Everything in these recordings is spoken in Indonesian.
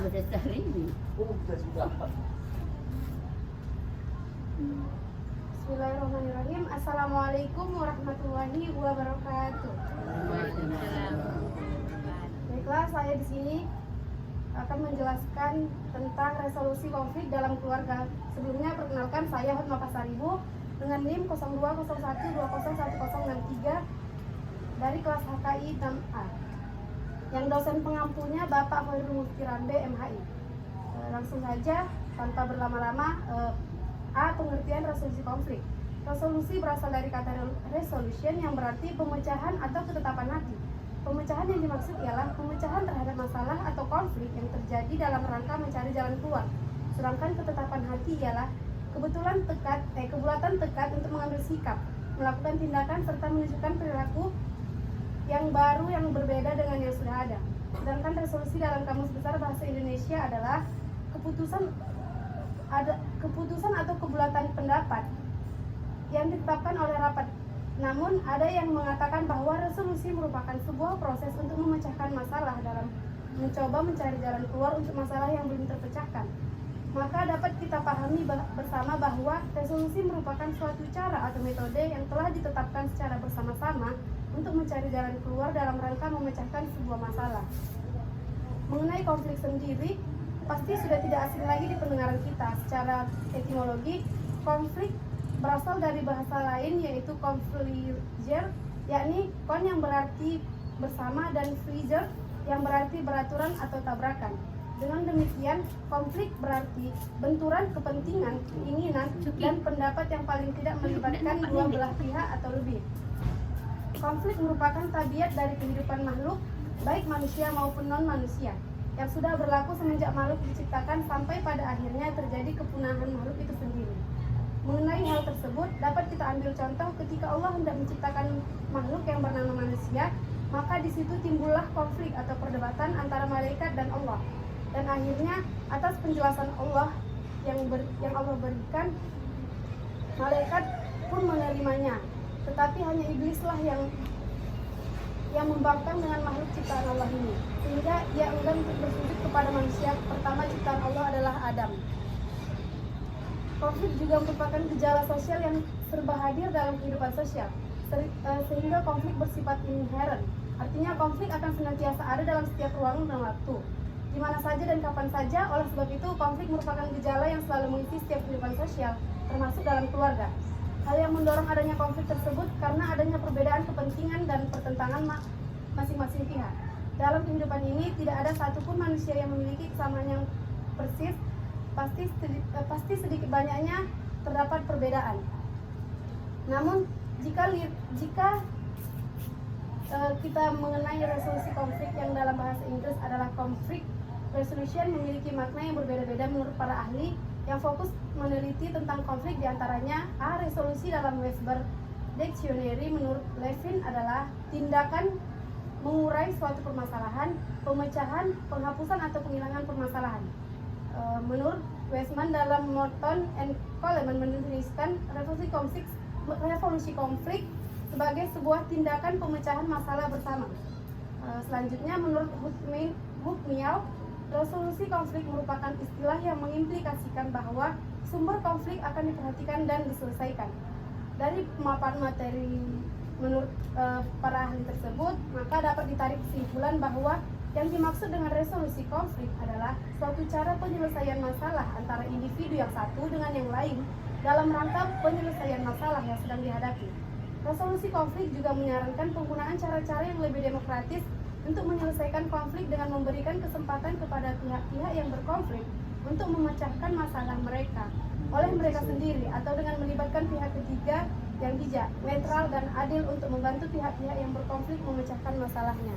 udah cari ini. Sudah. Bismillahirrahmanirrahim. Assalamualaikum warahmatullahi wabarakatuh. Baiklah, saya di sini akan menjelaskan tentang resolusi konflik dalam keluarga. Sebelumnya perkenalkan, saya Hotma Pasaribu dengan NIM 0201201063 dari kelas HKI 6A. Yang dosen pengampunya Bapak Hoirul Mufti Rambe MHI. Langsung saja tanpa berlama-lama. A. Pengertian resolusi konflik. Resolusi berasal dari kata resolution yang berarti pemecahan atau ketetapan hati. Pemecahan yang dimaksud ialah pemecahan terhadap masalah atau konflik yang terjadi dalam rangka mencari jalan keluar. Sedangkan ketetapan hati ialah kebulatan tekad untuk mengambil sikap, melakukan tindakan serta menunjukkan perilaku yang baru yang berbeda dengan yang sudah ada. Sedangkan resolusi dalam Kamus Besar Bahasa Indonesia adalah keputusan atau kebulatan pendapat yang ditetapkan oleh rapat. Namun ada yang mengatakan bahwa resolusi merupakan sebuah proses untuk memecahkan masalah dalam mencoba mencari jalan keluar untuk masalah yang belum terpecahkan. Maka dapat kita pahami bersama bahwa resolusi merupakan suatu cara atau metode yang telah ditetapkan secara bersama-sama untuk mencari jalan keluar dalam rangka memecahkan sebuah masalah. Mengenai konflik sendiri, pasti sudah tidak asing lagi di pendengaran kita. Secara etimologi, konflik berasal dari bahasa lain yaitu konfliger, yakni kon yang berarti bersama dan fliger yang berarti beraturan atau tabrakan. Dengan demikian, konflik berarti benturan kepentingan, keinginan, dan pendapat yang paling tidak melibatkan dua belah pihak atau lebih. Konflik merupakan tabiat dari kehidupan makhluk, baik manusia maupun non-manusia, yang sudah berlaku semenjak makhluk diciptakan sampai pada akhirnya terjadi kepunahan makhluk itu sendiri. Mengenai hal tersebut, dapat kita ambil contoh ketika Allah hendak menciptakan makhluk yang bernama manusia, maka di situ timbullah konflik atau perdebatan antara malaikat dan Allah. Dan akhirnya atas penjelasan Allah yang Allah berikan, malaikat pun menerimanya. Tetapi hanya iblislah yang membangkang dengan makhluk ciptaan Allah ini, sehingga ia enggan untuk bersujud kepada manusia pertama ciptaan Allah adalah Adam. Konflik juga merupakan gejala sosial yang serba hadir dalam kehidupan sosial, sehingga konflik bersifat inherent. Artinya konflik akan senantiasa ada dalam setiap ruang dan waktu, di mana saja dan kapan saja. Oleh sebab itu, konflik merupakan gejala yang selalu mengisi setiap kehidupan sosial, termasuk dalam keluarga. Hal yang mendorong adanya konflik tersebut karena adanya perbedaan kepentingan dan pertentangan masing-masing pihak. Dalam kehidupan ini tidak ada satupun manusia yang memiliki kesamaan yang persis. Pasti sedikit banyaknya terdapat perbedaan. Namun jika kita mengenai resolusi konflik yang dalam bahasa Inggris adalah conflict resolution, memiliki makna yang berbeda-beda menurut para ahli yang fokus meneliti tentang konflik. Diantaranya, A. Resolusi dalam Webster Dictionary menurut Levin adalah tindakan mengurai suatu permasalahan, pemecahan, penghapusan atau penghilangan permasalahan. Menurut Weisman dalam Morton and Coleman menuliskan revolusi konflik sebagai sebuah tindakan pemecahan masalah bersama. Selanjutnya, menurut Hukmial, resolusi konflik merupakan istilah yang mengimplikasikan bahwa sumber konflik akan diperhatikan dan diselesaikan. Dari pemaparan materi menurut para ahli tersebut, maka dapat ditarik kesimpulan bahwa yang dimaksud dengan resolusi konflik adalah suatu cara penyelesaian masalah antara individu yang satu dengan yang lain dalam rangka penyelesaian masalah yang sedang dihadapi. Resolusi konflik juga menyarankan penggunaan cara-cara yang lebih demokratis untuk menyelesaikan konflik dengan memberikan kesempatan kepada pihak-pihak yang berkonflik untuk memecahkan masalah mereka oleh mereka sendiri atau dengan melibatkan pihak ketiga yang bijak, netral, dan adil untuk membantu pihak-pihak yang berkonflik memecahkan masalahnya.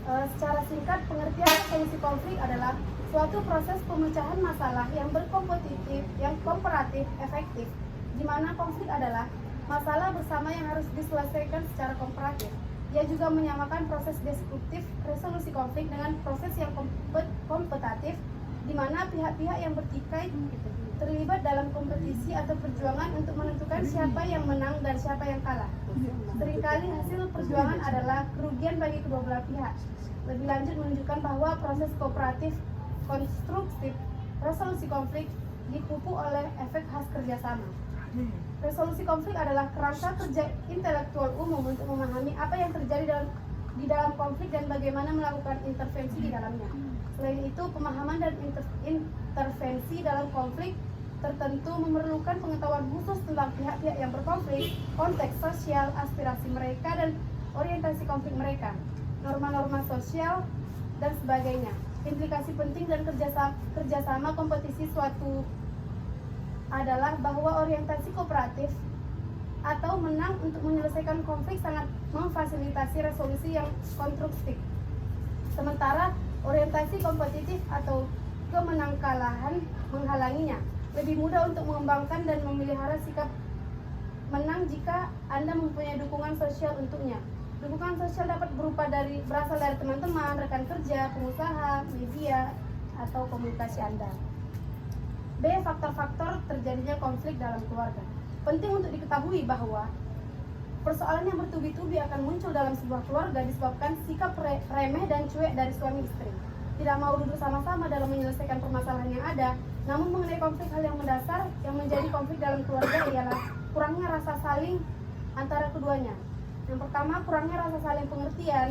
Secara singkat, pengertian resolusi konflik adalah suatu proses pemecahan masalah yang berkompetitif, yang komparatif, efektif, di mana konflik adalah masalah bersama yang harus diselesaikan secara komparatif. Ia juga menyamakan proses destruktif resolusi konflik dengan proses yang kompetitif, di mana pihak-pihak yang bertikai terlibat dalam kompetisi atau perjuangan untuk menentukan siapa yang menang dan siapa yang kalah. Seringkali hasil perjuangan adalah kerugian bagi kedua belah pihak. Lebih lanjut menunjukkan bahwa proses kooperatif konstruktif resolusi konflik dipupuk oleh efek khas kerjasama. Resolusi konflik adalah kerangka kerja intelektual umum untuk memahami apa yang terjadi di dalam konflik dan bagaimana melakukan intervensi di dalamnya. Selain itu, pemahaman dan intervensi dalam konflik tertentu memerlukan pengetahuan khusus tentang pihak-pihak yang berkonflik, konteks sosial, aspirasi mereka, dan orientasi konflik mereka, norma-norma sosial, dan sebagainya. Implikasi penting dan kerjasama kompetisi suatu adalah bahwa orientasi kooperatif atau menang untuk menyelesaikan konflik sangat memfasilitasi resolusi yang konstruktif. Sementara orientasi kompetitif atau kemenang-kalahan menghalanginya. Lebih mudah untuk mengembangkan dan memelihara sikap menang jika Anda mempunyai dukungan sosial untuknya. Dukungan sosial dapat berasal dari teman-teman, rekan kerja, pengusaha, media, atau komunikasi Anda. B. Faktor-faktor terjadinya konflik dalam keluarga. Penting untuk diketahui bahwa persoalan yang bertubi-tubi akan muncul dalam sebuah keluarga disebabkan sikap remeh dan cuek dari suami istri. Tidak mau duduk sama-sama dalam menyelesaikan permasalahan yang ada. Namun mengenai konflik, hal yang mendasar yang menjadi konflik dalam keluarga ialah kurangnya rasa saling antara keduanya. Yang pertama, kurangnya rasa saling pengertian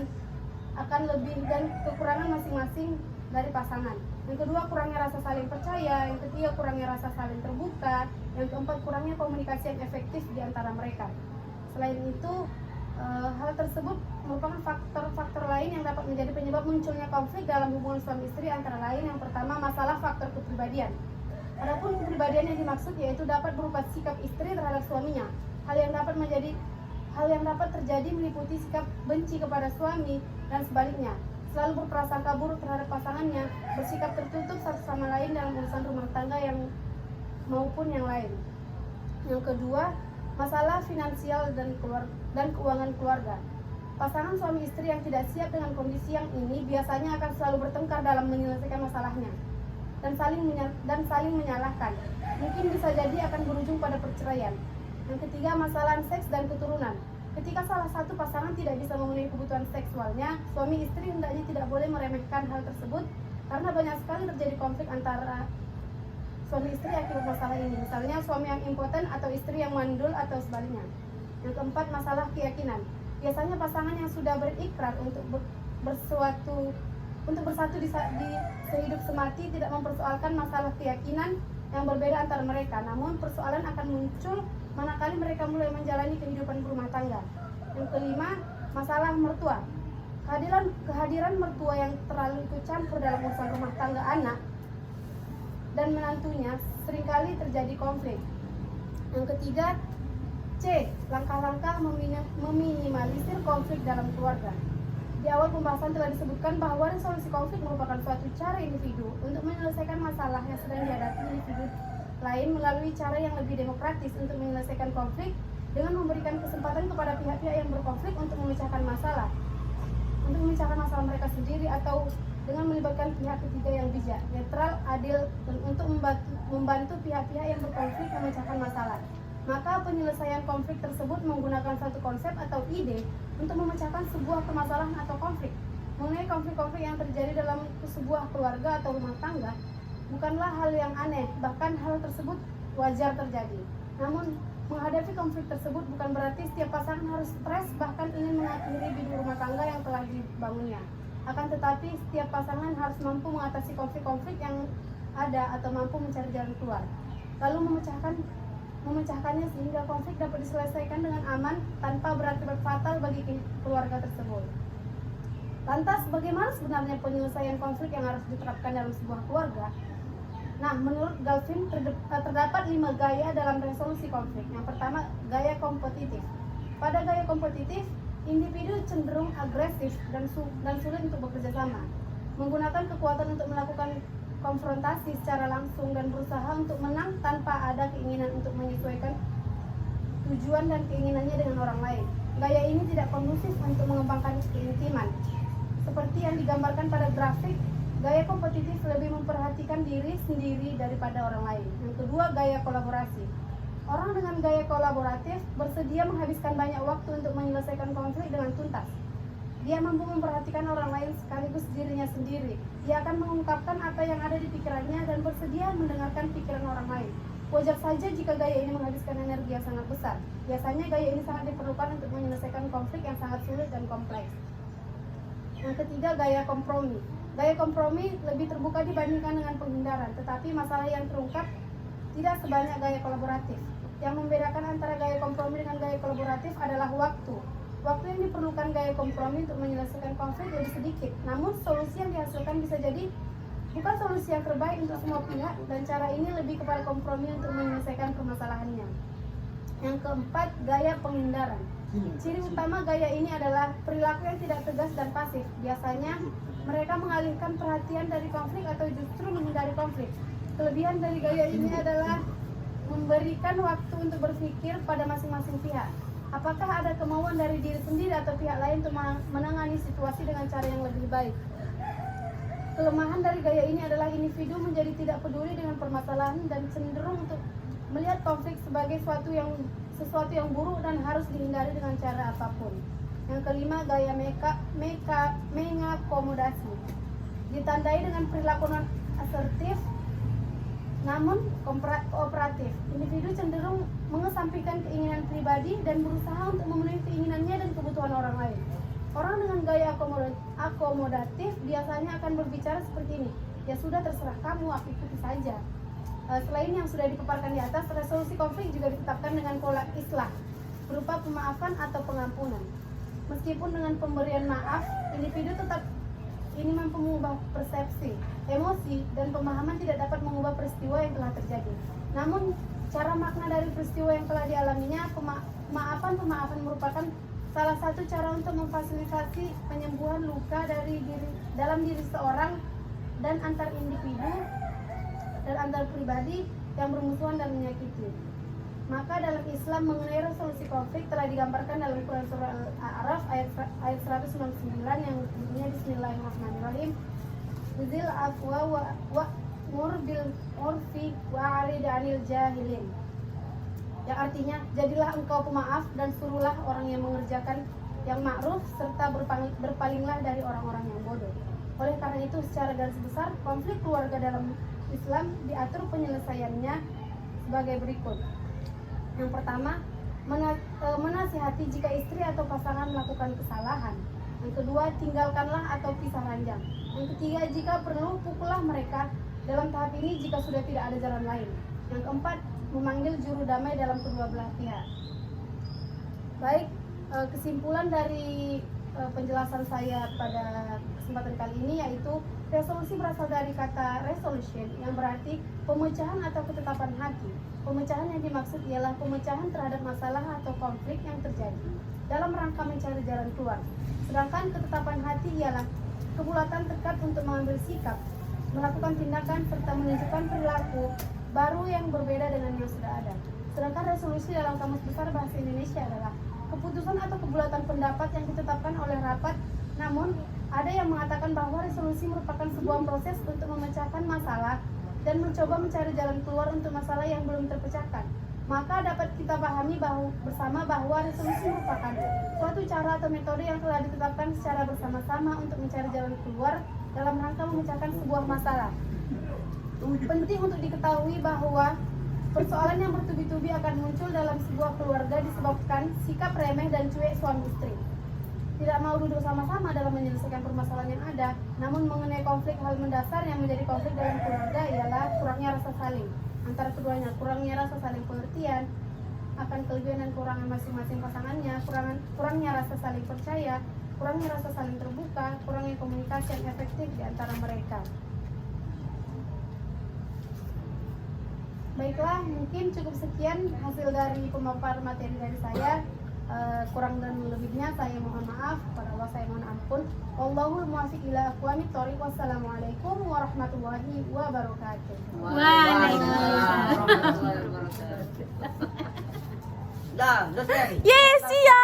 akan lebih dan kekurangan masing-masing dari pasangan. Yang kedua, kurangnya rasa saling percaya. Yang ketiga, kurangnya rasa saling terbuka. Yang keempat, kurangnya komunikasi yang efektif di antara mereka. Selain itu, hal tersebut merupakan faktor-faktor lain yang dapat menjadi penyebab munculnya konflik dalam hubungan suami istri, antara lain yang pertama, masalah faktor kepribadian. Adapun kepribadian yang dimaksud yaitu dapat berupa sikap istri terhadap suaminya. Hal yang dapat terjadi meliputi sikap benci kepada suami dan sebaliknya, selalu berprasangka buruk terhadap pasangannya, bersikap tertutup satu sama lain dalam urusan rumah tangga maupun yang lain. Yang kedua, masalah finansial dan keuangan keluarga. Pasangan suami istri yang tidak siap dengan kondisi yang ini biasanya akan selalu bertengkar dalam menyelesaikan masalahnya dan saling menyalahkan. Mungkin bisa jadi akan berujung pada perceraian. Yang ketiga, masalah seks dan keturunan. Ketika salah satu pasangan tidak bisa memenuhi kebutuhan seksualnya, suami istri hendaknya tidak boleh meremehkan hal tersebut karena banyak sekali terjadi konflik antara suami istri akibat masalah ini. Misalnya suami yang impoten atau istri yang mandul atau sebaliknya. Yang keempat, masalah keyakinan. Biasanya pasangan yang sudah berikrar untuk bersatu di sehidup semati tidak mempersoalkan masalah keyakinan yang berbeda antara mereka. Namun persoalan akan muncul manakala mereka mulai menjalani kehidupan berumah tangga. Yang kelima, masalah mertua. Kehadiran mertua yang terlalu ikut campur dalam urusan rumah tangga anak dan menantunya seringkali terjadi konflik. Yang ketiga, C. Langkah-langkah meminimalisir konflik dalam keluarga. Di awal pembahasan telah disebutkan bahwa resolusi konflik merupakan suatu cara individu untuk menyelesaikan masalah yang sedang dihadapi individu lain melalui cara yang lebih demokratis untuk menyelesaikan konflik dengan memberikan kesempatan kepada pihak-pihak yang berkonflik untuk memecahkan masalah mereka sendiri atau dengan melibatkan pihak ketiga yang bijak, netral, adil, dan untuk membantu pihak-pihak yang berkonflik memecahkan masalah. Maka penyelesaian konflik tersebut menggunakan satu konsep atau ide untuk memecahkan sebuah permasalahan atau konflik. Mengenai konflik-konflik yang terjadi dalam sebuah keluarga atau rumah tangga bukanlah hal yang aneh, bahkan hal tersebut wajar terjadi. Namun, menghadapi konflik tersebut bukan berarti setiap pasangan harus stres bahkan ingin mengakhiri hidup rumah tangga yang telah dibangunnya. Akan tetapi, setiap pasangan harus mampu mengatasi konflik-konflik yang ada atau mampu mencari jalan keluar, lalu memecahkannya sehingga konflik dapat diselesaikan dengan aman tanpa berakibat fatal bagi keluarga tersebut. Lantas, bagaimana sebenarnya penyelesaian konflik yang harus diterapkan dalam sebuah keluarga? Nah, menurut Galvin terdapat 5 gaya dalam resolusi konflik. Yang pertama, gaya kompetitif. Pada gaya kompetitif, individu cenderung agresif dan sulit untuk bekerja sama, menggunakan kekuatan untuk melakukan konfrontasi secara langsung dan berusaha untuk menang tanpa ada keinginan untuk menyesuaikan tujuan dan keinginannya dengan orang lain. Gaya ini tidak kondusif untuk mengembangkan keintiman. Seperti yang digambarkan pada grafik, gaya kompetitif lebih memperhatikan diri sendiri daripada orang lain. Yang kedua, gaya kolaborasi. Orang dengan gaya kolaboratif bersedia menghabiskan banyak waktu untuk menyelesaikan konflik dengan tuntas. Dia mampu memperhatikan orang lain sekaligus dirinya sendiri. Dia akan mengungkapkan apa yang ada di pikirannya dan bersedia mendengarkan pikiran orang lain. Wajar saja jika gaya ini menghabiskan energi yang sangat besar. Biasanya gaya ini sangat diperlukan untuk menyelesaikan konflik yang sangat sulit dan kompleks. Yang ketiga, gaya kompromi. Gaya kompromi lebih terbuka dibandingkan dengan penghindaran, tetapi masalah yang terungkap tidak sebanyak gaya kolaboratif. Yang membedakan antara gaya kompromi dengan gaya kolaboratif adalah waktu. Waktu yang diperlukan gaya kompromi untuk menyelesaikan konflik lebih sedikit, namun solusi yang dihasilkan bisa jadi bukan solusi yang terbaik untuk semua pihak, dan cara ini lebih kepada kompromi untuk menyelesaikan permasalahannya. Yang keempat, gaya penghindaran. Ciri utama gaya ini adalah perilaku yang tidak tegas dan pasif. Biasanya mereka mengalihkan perhatian dari konflik atau justru menghindari konflik. Kelebihan dari gaya ini adalah memberikan waktu untuk berpikir pada masing-masing pihak. Apakah ada kemauan dari diri sendiri atau pihak lain untuk menangani situasi dengan cara yang lebih baik? Kelemahan dari gaya ini adalah individu menjadi tidak peduli dengan permasalahan dan cenderung untuk melihat konflik sebagai sesuatu yang buruk dan harus dihindari dengan cara apapun. Yang kelima, gaya mengakomodasi. Ditandai dengan perilaku non asertif namun kooperatif. Individu cenderung mengesampingkan keinginan pribadi dan berusaha untuk memenuhi keinginannya dan kebutuhan orang lain. Orang dengan gaya akomodatif biasanya akan berbicara seperti ini, ya sudah, terserah kamu, aku ikuti saja. Selain yang sudah dipaparkan di atas, resolusi konflik juga ditetapkan dengan pola islah berupa pemaafan atau pengampunan. Meskipun dengan pemberian maaf, individu tetap ini mampu mengubah persepsi, emosi, dan pemahaman tidak dapat mengubah peristiwa yang telah terjadi. Namun, cara makna dari peristiwa yang telah dialaminya, pemaafan merupakan salah satu cara untuk memfasilitasi penyembuhan luka dalam diri seorang dan antar individu dan antar pribadi yang bermusuhan dan menyakiti. Maka dalam Islam mengenai resolusi konflik telah digambarkan dalam Quran surah Al-A'raf ayat 199 yang bunyinya Bismillahirrahmanirrahim. Zil afwa wa'mur bil urfi wa'arid 'anil jahilin. Yang artinya, jadilah engkau pemaaf dan suruhlah orang yang mengerjakan yang ma'ruf serta berpalinglah dari orang-orang yang bodoh. Oleh karena itu, secara garis besar, konflik keluarga dalam Islam diatur penyelesaiannya sebagai berikut. Yang pertama, menasihati jika istri atau pasangan melakukan kesalahan. Yang kedua, tinggalkanlah atau pisah ranjang. Yang ketiga, jika perlu, pukullah mereka. Dalam tahap ini jika sudah tidak ada jalan lain. Yang keempat, memanggil juru damai dalam kedua belah pihak. Baik, kesimpulan dari penjelasan saya pada kesempatan kali ini yaitu resolusi berasal dari kata resolution yang berarti pemecahan atau ketetapan hati. Pemecahan yang dimaksud ialah pemecahan terhadap masalah atau konflik yang terjadi dalam rangka mencari jalan keluar. Sedangkan ketetapan hati ialah kebulatan tekad untuk mengambil sikap, melakukan tindakan serta menunjukkan perilaku baru yang berbeda dengan yang sudah ada. Sedangkan resolusi dalam Kamus Besar Bahasa Indonesia adalah keputusan atau kebulatan pendapat yang ditetapkan oleh rapat. Namun, ada yang mengatakan bahwa resolusi merupakan sebuah proses untuk memecahkan masalah dan mencoba mencari jalan keluar untuk masalah yang belum terpecahkan. Maka dapat kita pahami bersama bahwa resolusi merupakan suatu cara atau metode yang telah ditetapkan secara bersama-sama untuk mencari jalan keluar dalam rangka memecahkan sebuah masalah. Penting untuk diketahui bahwa persoalan yang bertubi-tubi akan muncul dalam sebuah keluarga disebabkan sikap remeh dan cuek suami istri. Tidak mau duduk sama-sama dalam menyelesaikan permasalahan yang ada. Namun mengenai konflik, hal mendasar yang menjadi konflik dalam keluarga ialah kurangnya rasa saling antara keduanya, kurangnya rasa saling pengertian akan kelebihan dan kekurangan masing-masing pasangannya, kurangnya rasa saling percaya, kurangnya rasa saling terbuka, kurangnya komunikasi yang efektif di antara mereka. Baiklah, mungkin cukup sekian hasil dari pemaparan materi dari saya. Kurang dan lebihnya saya mohon maaf, kepada Allah saya mohon ampun. Wallahul muwaffiq ila aqwamit thoriq. Wassalamualaikum warahmatullahi wabarakatuh. Waalaikumsalam warahmatullahi wabarakatuh. Dah, selesai. Yes, iya.